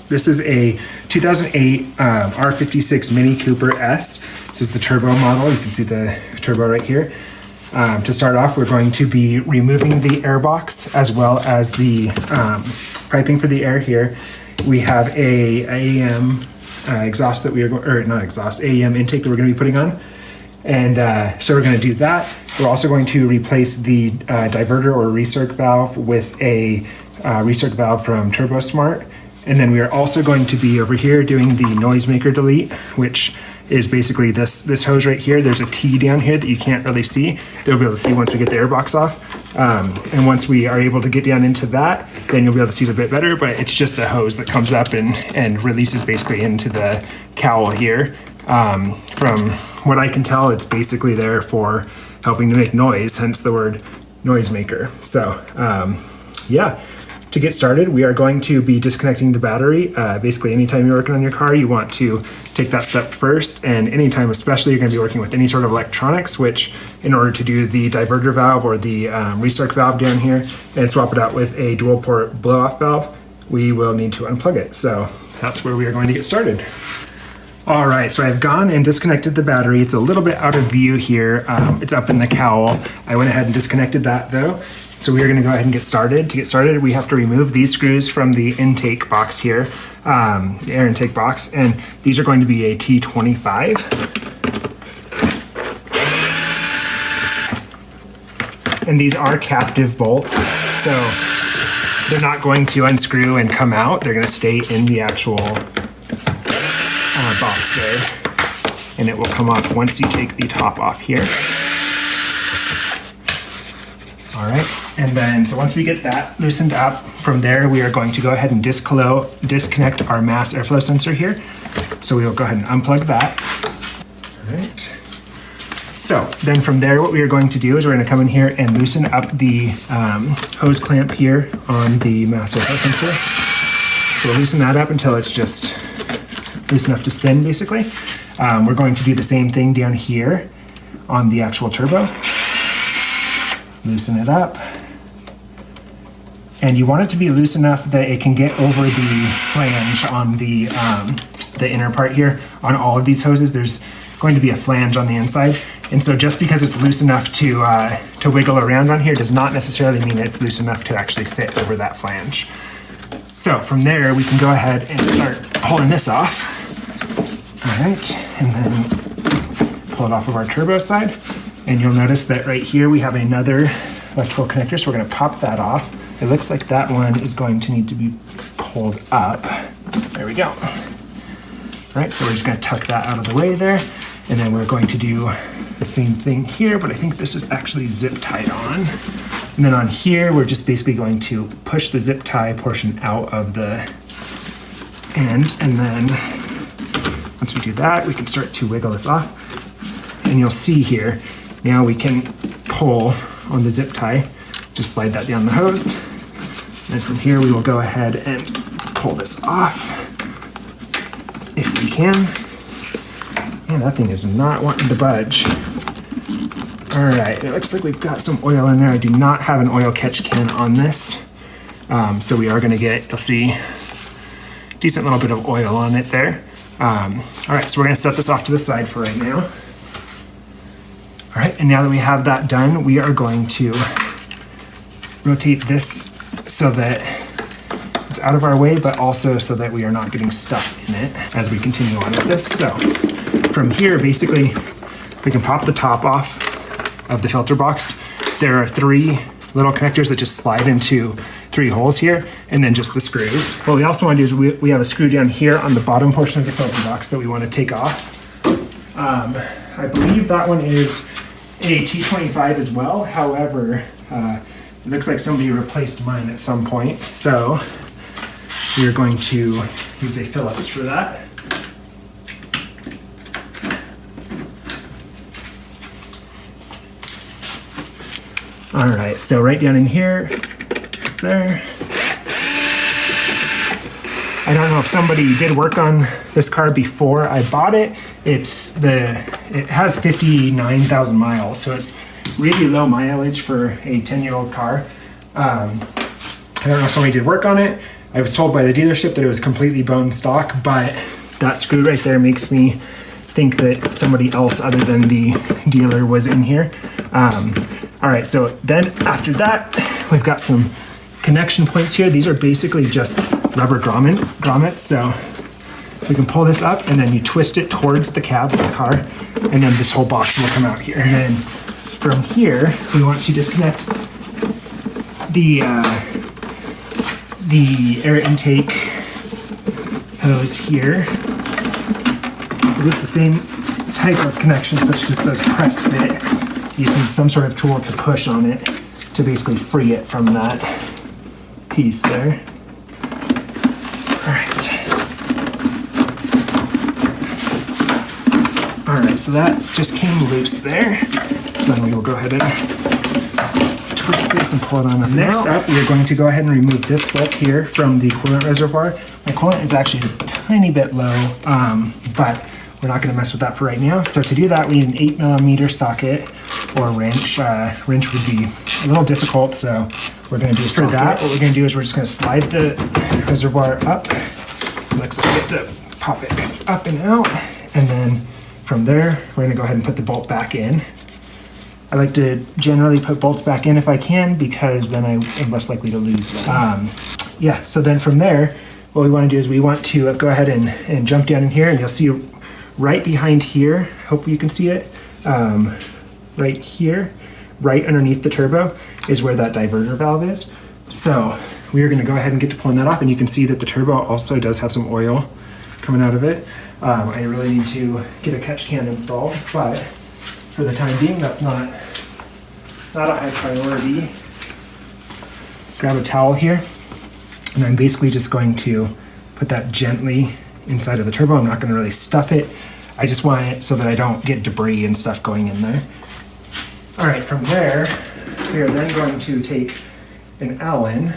This is a 2008 R56 Mini Cooper S. This is the turbo model. You can see the turbo right here. To start off, we're going to be removing the air box as well as the piping for the air here. We have a AEM exhaust that we are going, or not exhaust, AEM intake that we're going to be putting on. And so we're going to do that. We're also going to replace the diverter or recirc valve with a recirc valve from Turbosmart. And then we are also going to be over here doing the noisemaker delete, which is basically this hose right here. There's a T down here that you can't really see. They'll be able to see once we get the airbox off. And once we are able to get down into that, then you'll be able to see it a bit better, but it's just a hose that comes up and releases basically into the cowl here. From what I can tell, it's basically there for helping to make noise, hence the word noisemaker. So yeah. To get started, we are going to be disconnecting the battery. Basically, anytime you're working on your car, you want to take that step first, and anytime especially you're going to be working with any sort of electronics, which in order to do the diverter valve or the recirc valve down here and swap it out with a dual port blow-off valve, we will need to unplug it. So that's where we are going to get started. All right, so I've gone and disconnected the battery. It's a little bit out of view here. It's up in the cowl. I went ahead and disconnected that though. So we are going to go ahead and get started. To get started, we have to remove these screws from the intake box here, the air intake box, and these are going to be a T25. And these are captive bolts, so they're not going to unscrew and come out. They're going to stay in the actual box there, and it will come off once you take the top off here. All right, and then so once we get that loosened up, from there we are going to go ahead and disconnect our mass airflow sensor here. So we will go ahead and unplug that. All right. So then from there, what we are going to do is we're going to come in here and loosen up the hose clamp here on the mass airflow sensor. So we'll loosen that up until it's just loose enough to spin, basically. We're going to do the same thing down here on the actual turbo. Loosen it up, and you want it to be loose enough that it can get over the flange on the inner part here. On all of these hoses, there's going to be a flange on the inside, and so just because it's loose enough to wiggle around on here does not necessarily mean it's loose enough to actually fit over that flange. So from there, we can go ahead and start pulling this off. All right, and then pull it off of our turbo side. And you'll notice that right here we have another electrical connector, so we're going to pop that off. It looks like that one is going to need to be pulled up. There we go. All right, so we're just going to tuck that out of the way there. And then we're going to do the same thing here, but I think this is actually zip tied on. And then on here, we're just basically going to push the zip tie portion out of the end. And then once we do that, we can start to wiggle this off. And you'll see here, now we can pull on the zip tie, just slide that down the hose. And from here, we will go ahead and pull this off if we can. Man, that thing is not wanting to budge. All right, it looks like we've got some oil in there. I do not have an oil catch can on this. So we are gonna get, you'll see, a decent little bit of oil on it there. All right, so we're gonna set this off to the side for right now. All right, and now that we have that done, we are going to rotate this so that it's out of our way, but also so that we are not getting stuck in it as we continue on with this. So from here, basically, we can pop the top off of the filter box. There are 3 little connectors that just slide into 3 holes here, and then just the screws. What we also want to do is we have a screw down here on the bottom portion of the filter box that we want to take off. I believe that one is a T25 as well. However, it looks like somebody replaced mine at some point. So we are going to use a Phillips for that. All right, so right down in here, it's there. I don't know if somebody did work on this car before I bought it. It has 59,000 miles, so it's really low mileage for a 10-year-old car. I don't know if somebody did work on it, I was told by the dealership that it was completely bone stock, but that screw right there makes me think that somebody else other than the dealer was in here. All right, so then after that, we've got some connection points here. These are basically just rubber grommets. So we can pull this up and then you twist it towards the cab of the car, and then this whole box will come out here. And then from here, we want to disconnect the air intake hose here. It is the same type of connection, so it's just those press fit, using some sort of tool to push on it to basically free it from that piece there. All right, so that just came loose there. So then we will go ahead and twist this and pull it on up. Next up, we are going to go ahead and remove this bolt here from the coolant reservoir. My coolant is actually a tiny bit low, but we're not going to mess with that for right now. So to do that, we need an 8mm socket or wrench. Wrench would be a little difficult, so we're going to do a socket. For that, what we're going to do is we're just going to slide the reservoir up. Looks like we have to pop it up and out, and then from there, we're going to go ahead and put the bolt back in. I like to generally put bolts back in if I can, because then I am less likely to lose them. Yeah, so then from there, what we want to do is we want to go ahead and jump down in here, and you'll see right behind here, hope you can see it, right here, right underneath the turbo is where that diverter valve is. So we are going to go ahead and get to pulling that off, and you can see that the turbo also does have some oil coming out of it. I really need to get a catch can installed, but for the time being, that's not a high priority. Grab a towel here, and I'm basically just going to put that gently inside of the turbo. I'm not going to really stuff it. I just want it so that I don't get debris and stuff going in there. All right, from there, we are then going to take an Allen.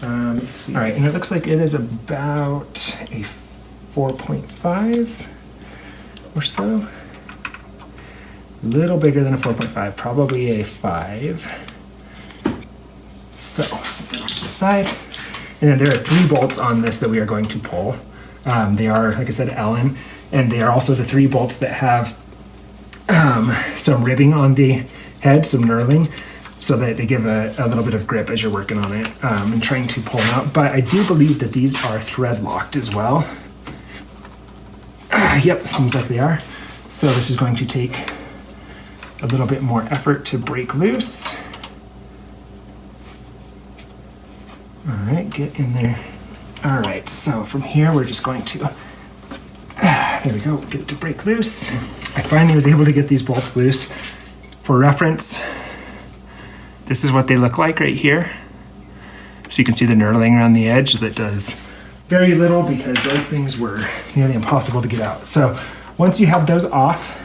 Let's see. All right, and it looks like it is about a 4.5 or so. A little bigger than a 4.5, probably a 5. So, set that off to the side. And then there are 3 bolts on this that we are going to pull. They are, like I said, Allen, and they are also the 3 bolts that have some ribbing on the head, some knurling, so that they give a little bit of grip as you're working on it and trying to pull them out. But I do believe that these are thread locked as well. Yep, seems like they are. So this is going to take a little bit more effort to break loose. All right, get in there. All right, so from here, we're just going to, there we go, get it to break loose. I finally was able to get these bolts loose. For reference, this is what they look like right here. So you can see the knurling around the edge that does very little, because those things were nearly impossible to get out. So once you have those off,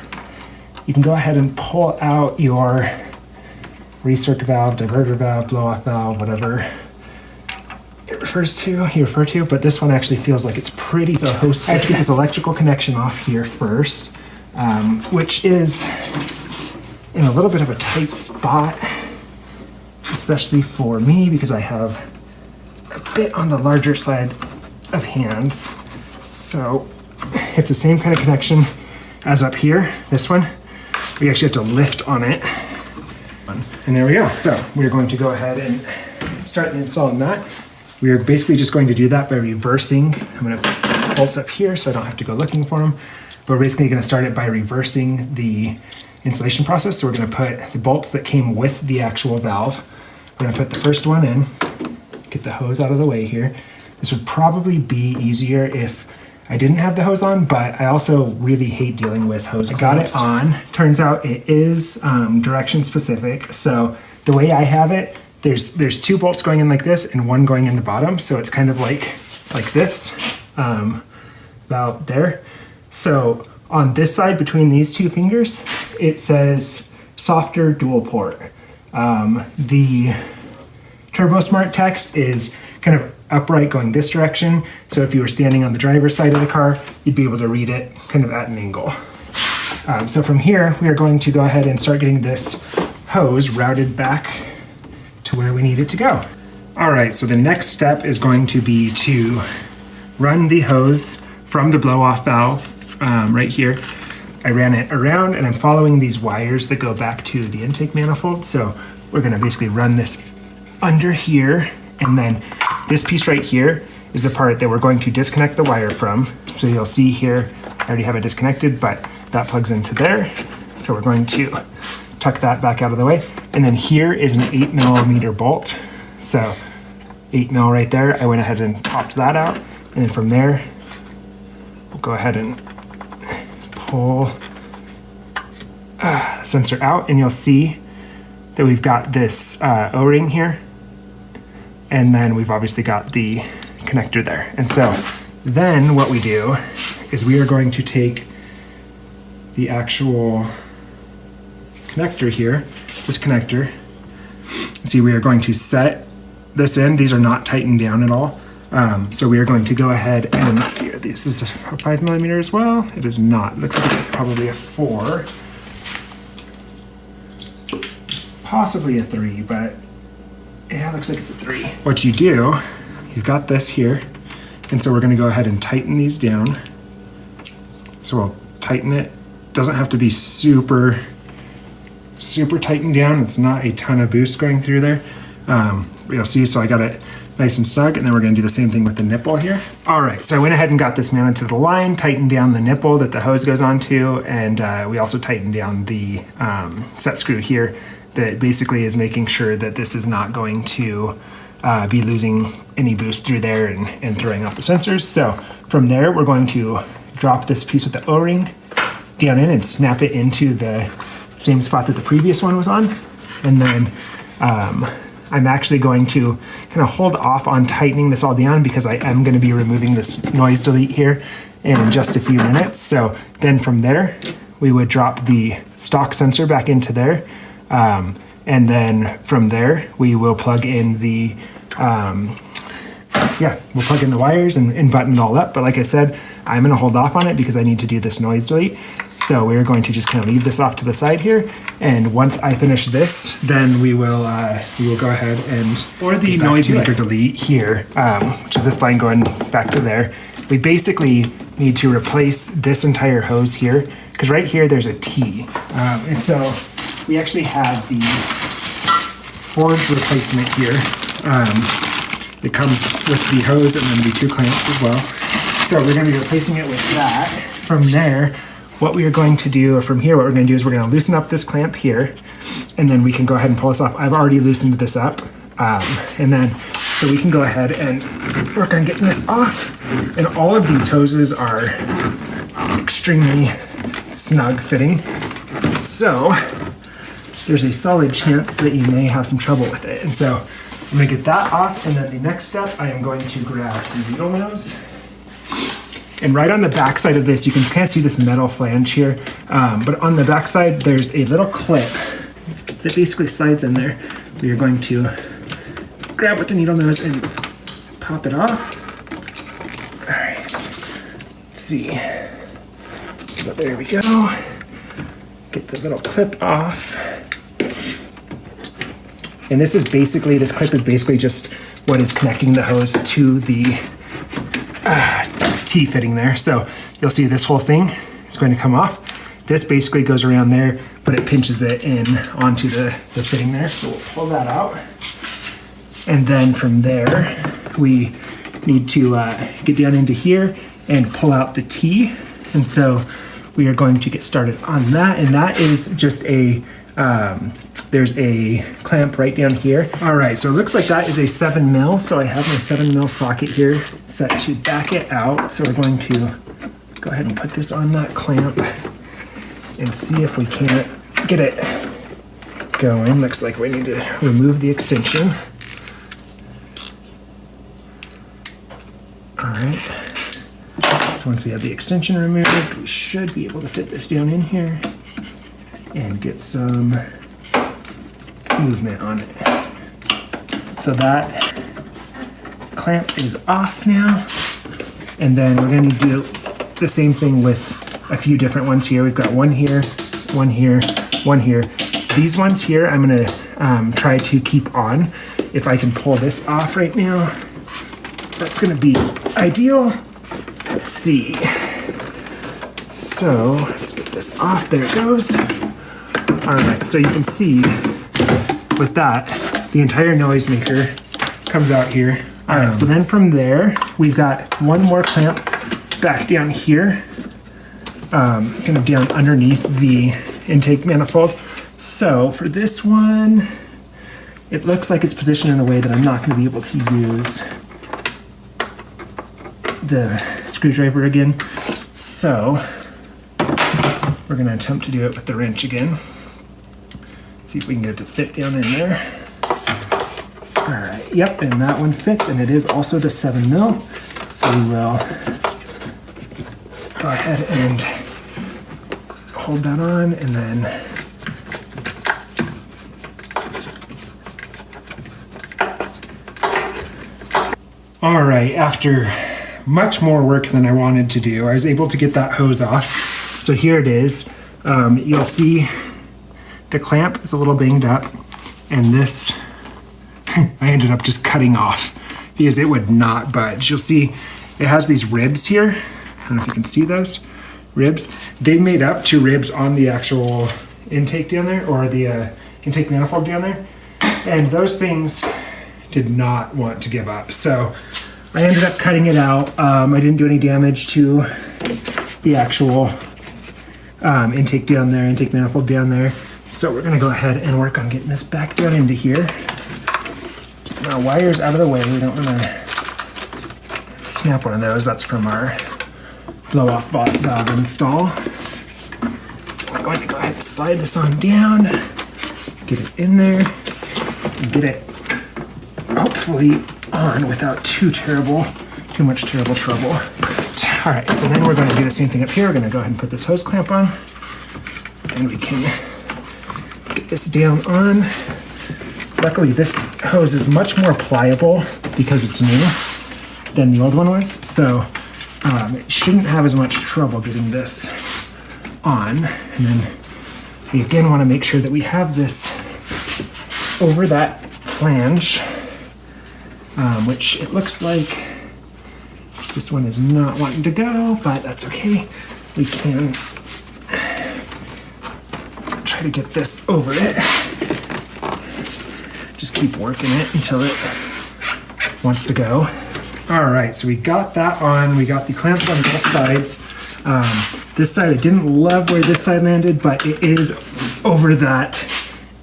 you can go ahead and pull out your recirc valve, diverter valve, blow-off valve, whatever you refer to, but this one actually feels like it's pretty. So I have to get this electrical connection off here first, which is in a little bit of a tight spot, especially for me because I have a bit on the larger side of hands. So it's the same kind of connection as up here. This one, we actually have to lift on it. And there we go. So we're going to go ahead and start installing that. We are basically just going to do that by reversing. I'm going to put bolts up here so I don't have to go looking for them. But we're basically going to start it by reversing the installation process. So we're going to put the bolts that came with the actual valve. We're going to put the first one in, get the hose out of the way here. This would probably be easier if I didn't have the hose on, but I also really hate dealing with hose. I got it on. Turns out it is direction specific. So the way I have it, there's 2 bolts going in like this and 1 going in the bottom. So it's kind of like this, about there. So on this side between these 2 fingers, it says softer dual port. The Turbosmart text is kind of upright going this direction. So if you were standing on the driver's side of the car, you'd be able to read it kind of at an angle. So from here, we are going to go ahead and start getting this hose routed back to where we need it to go. All right, so the next step is going to be to run the hose from the blow-off valve right here. I ran it around and I'm following these wires that go back to the intake manifold. So we're gonna basically run this under here, and then this piece right here is the part that we're going to disconnect the wire from. So you'll see here, I already have it disconnected, but that plugs into there. So we're going to tuck that back out of the way. And then here is an 8mm bolt. So 8mm right there. I went ahead and popped that out. And then from there, we'll go ahead and pull the sensor out, and you'll see that we've got this O-ring here. And then we've obviously got the connector there. And so then what we do is we are going to take the actual connector here, this connector. See, we are going to set this in. These are not tightened down at all. So we are going to go ahead and let's see, this is a 5mm as well. It is not. It looks like it's probably a 4. Possibly a 3, but yeah, it looks like it's a 3. What you do, you've got this here, and so we're going to go ahead and tighten these down. So we'll tighten it. Doesn't have to be super tightened down. It's not a ton of boost going through there. You'll see, so I got it nice and snug, and then we're going to do the same thing with the nipple here. All right, so I went ahead and got this mounted to the line, tightened down the nipple that the hose goes onto, and we also tightened down the set screw here that basically is making sure that this is not going to be losing any boost through there and throwing off the sensors. So from there, we're going to drop this piece with the O-ring down in and snap it into the same spot that the previous one was on. And then I'm actually going to kind of hold off on tightening this all down because I am going to be removing this noise delete here in just a few minutes. So then from there, we would drop the stock sensor back into there. And then from there, we will plug in the, we'll plug in the wires and button it all up. But like I said, I'm going to hold off on it because I need to do this noise delete. So we're going to just kind of leave this off to the side here. And once I finish this, then we will go ahead and for the noise maker delete here, which is this line going back to there, we basically need to replace this entire hose here because right here there's a T. And so we actually have the forged replacement here. It comes with the hose and then the 2 clamps as well. So we're going to be replacing it with that. From there, what we are going to do, or from here, what we're going to do is we're going to loosen up this clamp here, and then we can go ahead and pull this off. I've already loosened this up, and then so we can go ahead and work on getting this off. And all of these hoses are extremely snug fitting, so there's a solid chance that you may have some trouble with it. And so I'm going to get that off, and then the next step, I am going to grab some needle nose. And right on the back side of this, you can kind of see this metal flange here, but on the back side, there's a little clip that basically slides in there. We are going to grab with the needle nose and pop it off. All right, let's see. So there we go. Get the little clip off. And this clip is basically just what is connecting the hose to the T fitting there. So you'll see this whole thing is going to come off. This basically goes around there, but it pinches it in onto the fitting there. So we'll pull that out. And then from there, we need to get down into here and pull out the T. And so we are going to get started on that. And that is just there's a clamp right down here. All right, so it looks like that is a 7mm. So I have my 7mm socket here set to back it out. So we're going to go ahead and put this on that clamp and see if we can't get it going. Looks like we need to remove the extension. All right, so once we have the extension removed, we should be able to fit this down in here and get some movement on it. So that clamp is off now. And then we're going to do the same thing with a few different ones here. We've got one here, one here, one here. These ones here I'm going to try to keep on if I can pull this off right now, that's gonna be ideal. Let's see. So let's get this off. There it goes. All right, so you can see with that, the entire noisemaker comes out here. All right, so then from there, we've got one more clamp back down here, kind of down underneath the intake manifold. So for this one, it looks like it's positioned in a way that I'm not going to be able to use the screwdriver again. So we're going to attempt to do it with the wrench again. See if we can get it to fit down in there. All right, yep, and that one fits, and it is also the 7 mil. So we will go ahead and hold that on, and then all right, after much more work than I wanted to do, I was able to get that hose off. So here it is. You'll see the clamp is a little banged up, and this I ended up just cutting off because it would not budge. You'll see it has these ribs here. I don't know if you can see those ribs. They made up 2 ribs on the actual intake down there, or the intake manifold down there, and those things did not want to give up. So I ended up cutting it out. I didn't do any damage to the actual intake down there, intake manifold down there. So we're gonna go ahead and work on getting this back down into here. Keeping our wires out of the way. We don't wanna snap one of those. That's from our blow-off valve install. So we're going to go ahead and slide this on down, get it in there, and get it hopefully on without too much terrible trouble. All right, so then we're going to do the same thing up here. We're going to go ahead and put this hose clamp on, and we can get this down on. Luckily, this hose is much more pliable because it's new than the old one was, so it shouldn't have as much trouble getting this on. And then we again want to make sure that we have this over that flange, which it looks like this one is not wanting to go, but that's okay. We can try to get this over it. Just keep working it until it wants to go. All right, so we got that on. We got the clamps on both sides. This side, I didn't love where this side landed, but it is over that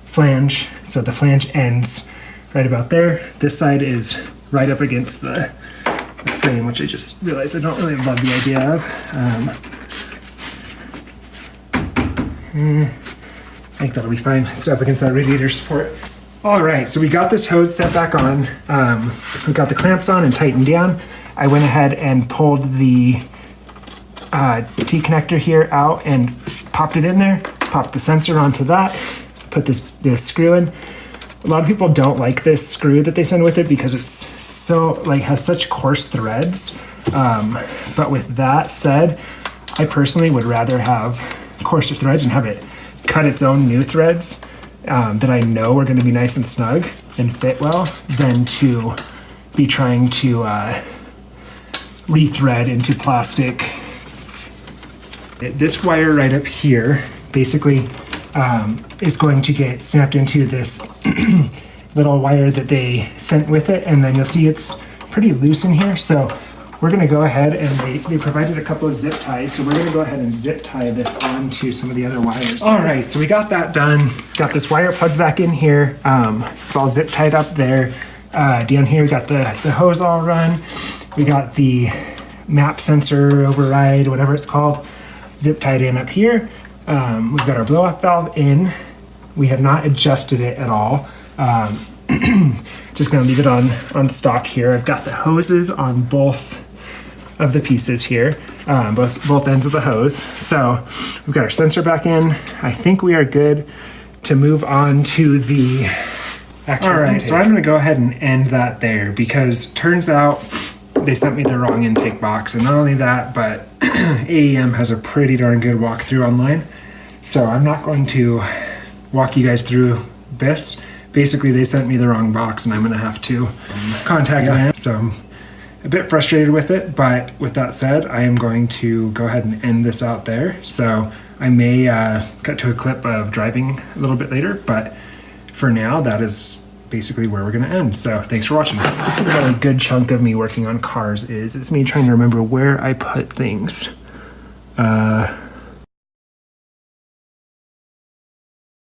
flange. So the flange ends right about there. This side is right up against the frame, which I just realized I don't really love the idea of. I think that'll be fine. It's up against that radiator support. All right, so we got this hose set back on. We got the clamps on and tightened down. I went ahead and pulled the T-connector here out and popped it in there, popped the sensor onto that, put this screw in. A lot of people don't like this screw that they send with it because it's so, has such coarse threads. But with that said, I personally would rather have coarser threads and have it cut its own new threads that I know are going to be nice and snug and fit well than to be trying to rethread into plastic. This wire right up here basically is going to get snapped into this little wire that they sent with it, and then you'll see it's pretty loose in here. So we're going to go ahead, and they provided a couple of zip ties, so we're going to go ahead and zip tie this onto some of the other wires. All right, so we got that done. Got this wire plugged back in here. It's all zip tied up there. Down here we got the hose all run. We got the map sensor override, whatever it's called, zip tied in up here. We've got our blow-off valve in. We have not adjusted it at all. Just gonna leave it on stock here. I've got the hoses on both of the pieces here, both ends of the hose. So we've got our sensor back in. I think we are good to move on to the actual All right, intake. So I'm gonna go ahead and end that there because turns out they sent me the wrong intake box. And not only that, but AEM has a pretty darn good walkthrough online. So I'm not going to walk you guys through this basically they sent me the wrong box and I'm gonna have to contact them. So I'm a bit frustrated with it, but with that said, I am going to go ahead and end this out there. So I may cut to a clip of driving a little bit later, but for now, that is basically where we're gonna end. So thanks for watching. This is what a good chunk of me working on cars is. It's me trying to remember where I put things.